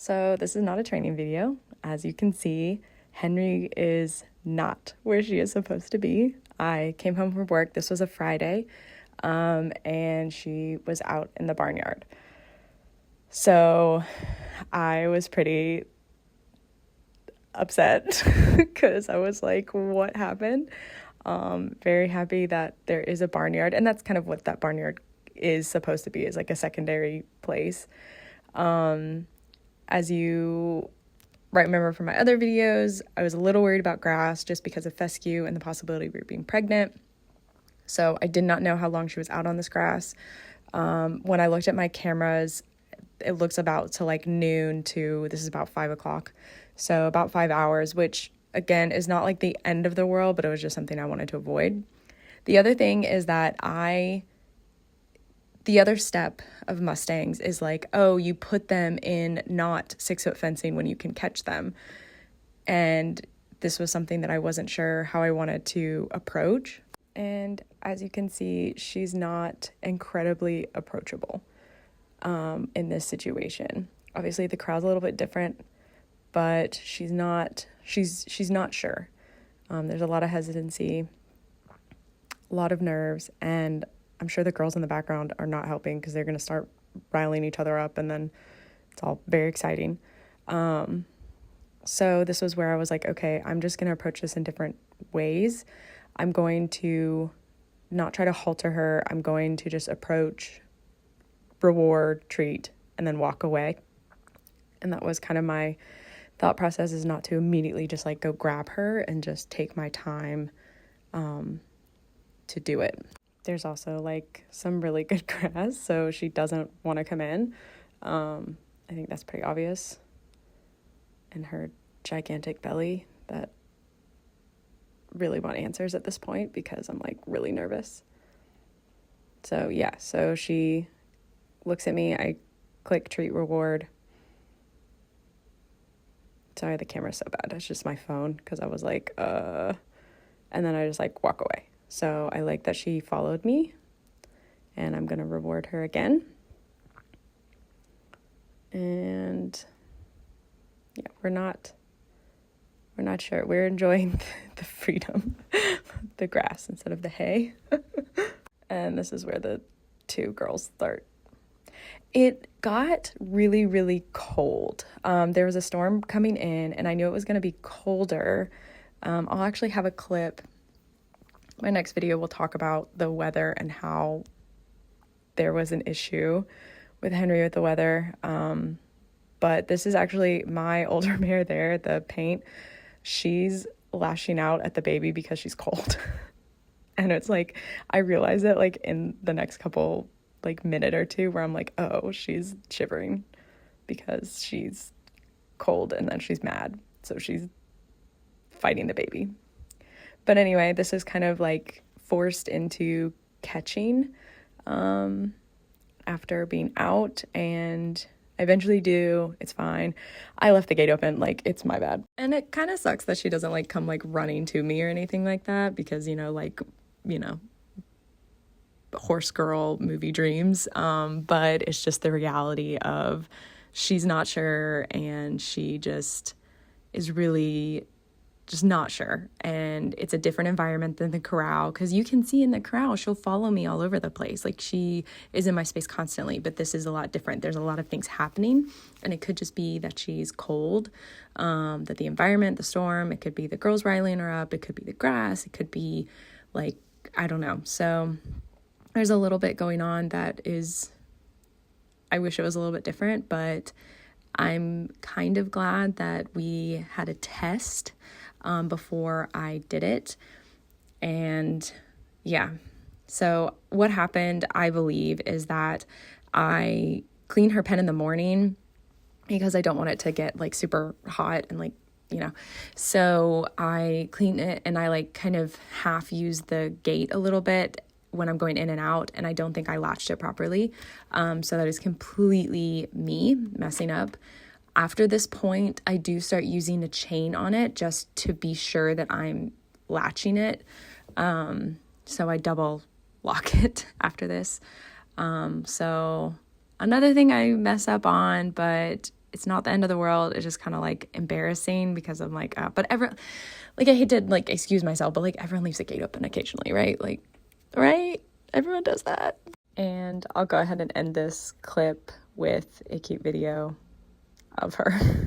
So this is not a training video. As you can see, Henry is not where she is supposed to be. I came home from work. This was a Friday, and she was out in the barnyard. So I was pretty upset because I was like, what happened? Very happy that there is a barnyard, and that's kind of what that barnyard is supposed to be, is like a secondary place. As you might remember from my other videos, I was a little worried about grass just because of fescue and the possibility of her being pregnant. So I did not know how long she was out on this grass. When I looked at my cameras, it looks about to like noon to, this is about 5 o'clock. So about 5 hours, which again is not like the end of the world, but it was just something I wanted to avoid. The other thing is that the other step of Mustangs is like, oh, you put them in not 6-foot fencing when you can catch them. And this was something that I wasn't sure how I wanted to approach. And as you can see, she's not incredibly approachable in this situation. Obviously, the crowd's a little bit different, but she's not sure. There's a lot of hesitancy, a lot of nerves, and I'm sure the girls in the background are not helping because they're going to start riling each other up, and then it's all very exciting. So this was where I was like, okay, I'm just going to approach this in different ways. I'm going to not try to halter her. I'm going to just approach, reward, treat, and then walk away. And that was kind of my thought process, is not to immediately just like go grab her and just take my time to do it. There's also like some really good grass, so she doesn't want to come in. I think that's pretty obvious. And her gigantic belly that really want answers at this point because I'm like really nervous. So yeah, so she looks at me, I click treat reward. Sorry, the camera's so bad. It's just my phone because I was like, and then I just like walk away. So I like that she followed me, and I'm going to reward her again. And yeah, we're not sure. We're enjoying the freedom of the grass instead of the hay. And this is where the two girls start. It got really, really cold. There was a storm coming in, and I knew it was going to be colder. I'll actually have a clip. My next video will talk about the weather and how there was an issue with Henry with the weather. But this is actually my older mare there, the paint. She's lashing out at the baby because she's cold. And it's like, I realize it like in the next couple like minute or two where I'm like, oh, she's shivering because she's cold, and then she's mad. So she's fighting the baby. But anyway, this is kind of like forced into catching after being out, and I eventually do. It's fine. I left the gate open, like it's my bad. And it kind of sucks that she doesn't like come like running to me or anything like that because, horse girl movie dreams. But it's just the reality of she's not sure, and she just is really just not sure. And it's a different environment than the corral, because you can see in the corral she'll follow me all over the place, like she is in my space constantly, but this is a lot different. There's a lot of things happening, and it could just be that she's cold, that the environment, the storm, it could be the girls riling her up, it could be the grass, it could be like, I don't know. So there's a little bit going on that is, I wish it was a little bit different, but I'm kind of glad that we had a test before I did it. And yeah, so what happened, I believe, is that I clean her pen in the morning because I don't want it to get like super hot and like, so I clean it, and I like kind of half use the gate a little bit when I'm going in and out, and I don't think I latched it properly. So that is completely me messing up. After this point, I do start using a chain on it just to be sure that I'm latching it. So I double lock it after this. So another thing I mess up on, but it's not the end of the world. It's just kind of like embarrassing because I'm like, but everyone, like, I hate to like excuse myself, but like everyone leaves the gate open occasionally, right? Like, right? Everyone does that. And I'll go ahead and end this clip with a cute video of her.